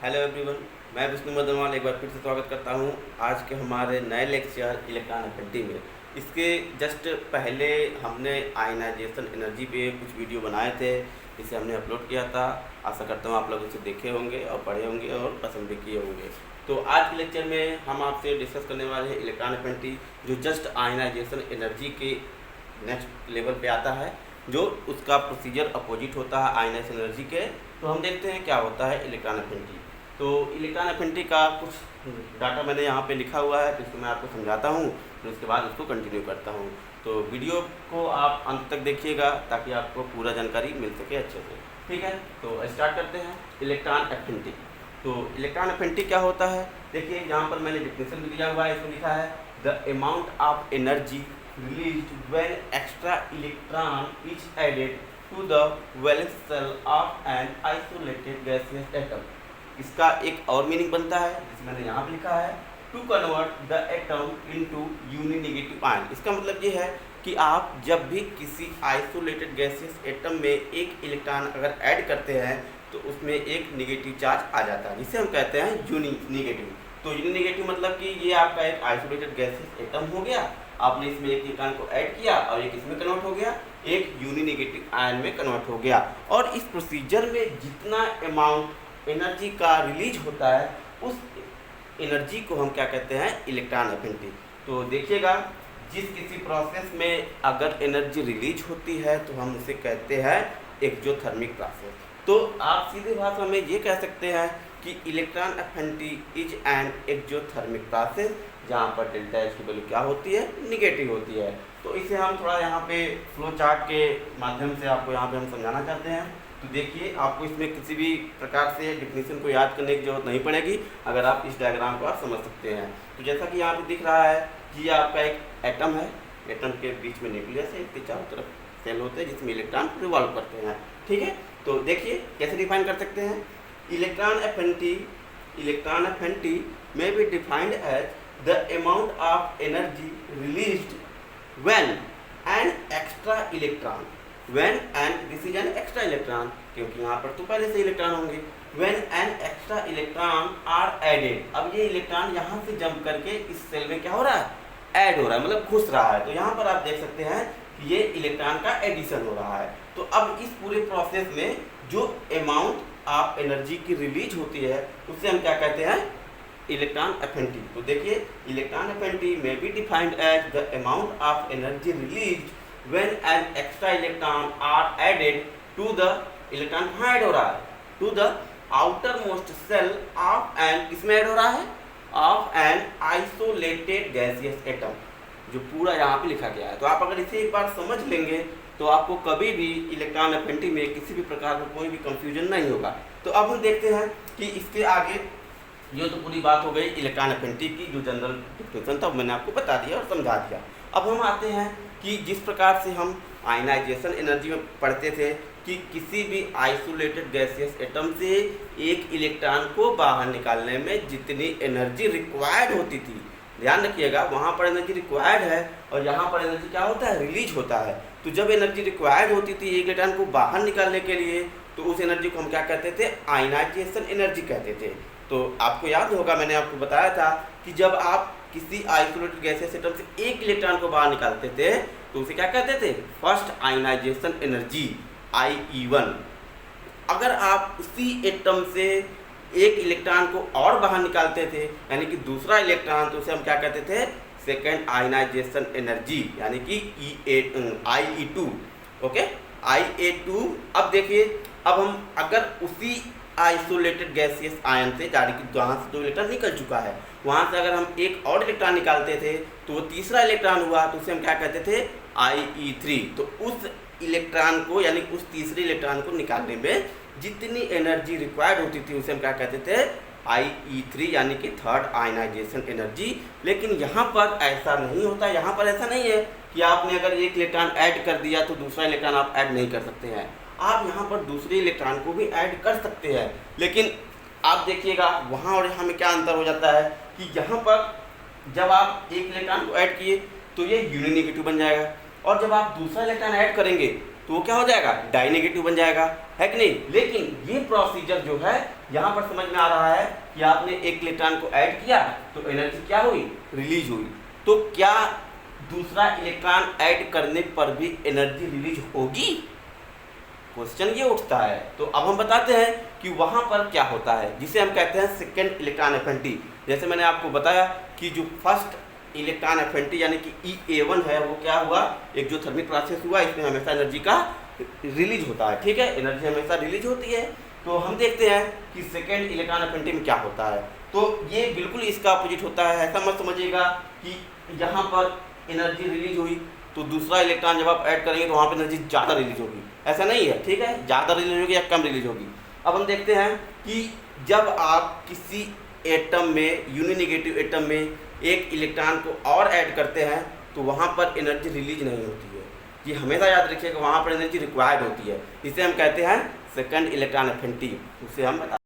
Hello everyone, मैं विष्णु मदनवाल एक बार फिर से स्वागत करता हूं आज के हमारे नए लेक्चर इलेक्ट्रॉन एफिनिटी में। इसके जस्ट पहले हमने आयनाइजेशन एनर्जी पे कुछ वीडियो बनाए थे, इसे हमने अपलोड किया था। आशा करता हूं आप लोग उसे देखे होंगे और पढ़े होंगे और पसंद भी किए होंगे। तो आज के लेक्चर में हम आपसे डिस्कस करने वाले हैं इलेक्ट्रॉन एफिनिटी, जो जस्ट आयनाइजेशन एनर्जी के नेक्स्ट लेवल पे आता है, जो उसका प्रोसीजर अपोजिट होता है आयनाइजेशन एनर्जी के। तो हम देखते हैं क्या होता है इलेक्ट्रॉन एफिनिटी। तो इलेक्ट्रॉन एफिनिटी का कुछ डाटा मैंने यहाँ पे लिखा हुआ है, जिसको मैं आपको समझाता हूँ, फिर उसके बाद उसको कंटिन्यू करता हूँ। तो वीडियो को आप अंत तक देखिएगा ताकि आपको पूरा जानकारी मिल सके अच्छे से। ठीक है, तो स्टार्ट करते हैं इलेक्ट्रॉन एफिनिटी। तो इलेक्ट्रॉन एफिनिटी क्या होता है, देखिए यहाँ पर मैंने डिफिनेशन भी दिया हुआ है। इसमें लिखा है the amount of energy released when extra electron is added to the valence shell of an isolated gaseous atom। इसका एक और मीनिंग बनता है जिसे मैंने यहाँ पे लिखा है to convert the atom into uninegative ion. इसका मतलब ये है कि आप जब भी किसी आइसोलेटेड गैसियस एटम में एक इलेक्ट्रॉन अगर ऐड करते हैं तो उसमें एक नेगेटिव चार्ज आ जाता है, जिसे हम कहते हैं यूनि नेगेटिव। तो यूनि नेगेटिव मतलब कि ये आपका एक आइसोलेटेड गैसियस एटम हो गया, आपने इसमें एक इलेक्ट्रॉन को ऐड किया और एक इसमें कन्वर्ट हो गया, एक यूनि नेगेटिव आयन में कन्वर्ट हो गया। और इस प्रोसीजर में जितना अमाउंट एनर्जी का रिलीज होता है उस एनर्जी को हम क्या कहते हैं, इलेक्ट्रॉन एफिनिटी। तो देखिएगा, जिस किसी प्रोसेस में अगर एनर्जी रिलीज होती है तो हम उसे कहते हैं एक्सोथर्मिक प्रोसेस। तो आप सीधे भाषा में ये कह सकते हैं कि electron affinity is an exothermic process, जहाँ पर डेल्टा एच की वैल्यू क्या होती है, निगेटिव होती है। तो इसे हम थोड़ा यहाँ पे फ्लो चार्ट के माध्यम से आपको यहाँ पे हम समझाना चाहते हैं। तो देखिए, आपको इसमें किसी भी प्रकार से डिफिनीशन को याद करने की जरूरत नहीं पड़ेगी अगर आप इस डायग्राम को आप समझ सकते हैं। तो जैसा कि यहाँ पे दिख रहा है कि ये आपका एक एटम है, एटम के बीच में न्यूक्लियस है, इसके चारों तरफ सेल होते हैं जिसमें इलेक्ट्रॉन रिवॉल्व करते हैं। ठीक है, तो देखिए कैसे डिफाइन कर सकते हैं। Electron affinity may be defined as the amount of energy released when an extra electron, when and this is an extra electron, क्योंकि यहाँ पर तो पहले से इलेक्ट्रॉन होंगे, when an extra electron are added। अब ये इलेक्ट्रॉन यहाँ से जंप करके इस सेल में क्या हो रहा है, ऐड हो रहा है, मतलब घुस रहा है। तो यहाँ पर आप देख सकते हैं कि ये इलेक्ट्रॉन का एडिशन हो रहा है। तो अब इस पूरे प्रोसेस में जो अमाउंट ऑफ एनर्जी की रिलीज होती है उसे हम क्या कहते हैं, इलेक्ट्रॉन एफिनिटी। तो देखिए, इलेक्ट्रॉन एफिनिटी में be defined as the amount of energy released when an extra electron are added to the, electron कहाँ ऐड हो रहा है, to the outermost shell of an, किसमें ऐड हो रहा है, of an isolated gaseous atom, जो पूरा यहाँ पे लिखा गया है। तो आप अगर इसे एक बार समझ लेंगे तो आपको कभी भी इलेक्ट्रॉन एफिनिटी में किसी भी प्रकार का कोई भी कंफ्यूजन नहीं होगा। तो अब हम देखते हैं कि इसके आगे, ये तो पूरी बात हो गई इलेक्ट्रॉन एफिनिटी की, जो जनरल डिफिनेशन था मैंने आपको बता दिया और समझा दिया। अब हम आते हैं कि जिस प्रकार से हम आयनाइजेशन एनर्जी में पढ़ते थे कि किसी भी आइसोलेटेड गैसियस एटम से एक इलेक्ट्रॉन को बाहर निकालने में जितनी एनर्जी रिक्वायर्ड होती थी, ध्यान रखिएगा, वहाँ पर एनर्जी रिक्वायर्ड है और यहाँ पर एनर्जी क्या होता है, रिलीज होता है। तो जब एनर्जी रिक्वायर्ड होती थी एक इलेक्ट्रॉन को बाहर निकालने के लिए, तो उस एनर्जी को हम क्या कहते थे, आयनाइजेशन एनर्जी कहते थे। तो आपको याद होगा, मैंने आपको बताया था कि जब आप किसी आइसोलेटेड गैसियस एटम से एक इलेक्ट्रॉन को बाहर निकालते थे तो उसे क्या कहते थे, फर्स्ट आयनाइजेशन एनर्जी, IE1। अगर आप उसी एटम से एक इलेक्ट्रॉन को और बाहर निकालते थे, यानी कि दूसरा इलेक्ट्रॉन, तो उसे हम क्या कहते थे, सेकेंड आयनाइजेशन एनर्जी, यानी कि IE2। Okay, IA2। अब देखिए, अब हम अगर उसी आइसोलेटेड गैसियस आयन से, यानी कि जहाँ से दो इलेक्ट्रॉन निकल चुका है, वहाँ से अगर हम एक और इलेक्ट्रॉन निकालते थे तो वो तीसरा इलेक्ट्रॉन हुआ, तो उसे हम क्या कहते थे, IE3। तो उस इलेक्ट्रॉन को, यानी उस तीसरे इलेक्ट्रॉन को निकालने में जितनी एनर्जी रिक्वायर्ड होती थी उसे हम क्या कहते थे, IE3, यानी कि थर्ड आयनाइजेशन एनर्जी। लेकिन यहाँ पर ऐसा नहीं होता, यहाँ पर ऐसा नहीं है कि आपने अगर एक इलेक्ट्रॉन ऐड कर दिया तो दूसरा इलेक्ट्रॉन आप ऐड नहीं कर सकते हैं। आप यहाँ पर दूसरे इलेक्ट्रॉन को भी ऐड कर सकते हैं, लेकिन आप देखिएगा वहाँ और यहाँ में क्या अंतर हो जाता है कि यहाँ पर जब आप एक इलेक्ट्रॉन को ऐड किए तो ये यूनि नेगेटिव बन जाएगा, और जब आप दूसरा इलेक्ट्रॉन ऐड करेंगे तो वो क्या हो जाएगा, डाई नेगेटिव बन जाएगा, है कि नहीं। लेकिन ये प्रोसीजर जो है यहाँ पर समझ में आ रहा है कि आपने एक इलेक्ट्रॉन को ऐड किया तो एनर्जी क्या हुई, रिलीज हुई। तो क्या दूसरा इलेक्ट्रॉन ऐड करने पर भी एनर्जी रिलीज होगी, क्वेश्चन ये उठता है। तो अब हम बताते हैं कि वहां पर क्या होता है, जिसे हम कहते हैं सेकेंड इलेक्ट्रॉन एफिनिटी। जैसे मैंने आपको बताया कि जो फर्स्ट इलेक्ट्रॉन एफिनिटी यानी कि EA1 है, वो क्या हुआ, एक जो थर्मिक प्रोसेस हुआ, इसमें हमेशा एनर्जी का रिलीज होता है, ठीक है, एनर्जी हमेशा रिलीज होती है। तो हम देखते हैं कि सेकेंड इलेक्ट्रॉन एफिनिटी में क्या होता है। तो ये बिल्कुल इसका अपोजिट होता है। ऐसा मत समझिएगा कि यहाँ पर एनर्जी रिलीज हुई तो दूसरा इलेक्ट्रॉन जब आप ऐड करेंगे तो वहाँ पर एनर्जी ज़्यादा रिलीज होगी, ऐसा नहीं है, ठीक है, ज़्यादा रिलीज होगी या कम रिलीज होगी। अब हम देखते हैं कि जब आप किसी एटम में, यूनिनेगेटिव एटम में एक इलेक्ट्रॉन को और ऐड करते हैं तो वहाँ पर एनर्जी रिलीज नहीं होती है। ये हमेशा याद रखिएगा, वहाँ पर एनर्जी रिक्वायर्ड होती है। इसे हम कहते हैं सेकंड इलेक्ट्रॉन एफिनिटी, उसे हम बता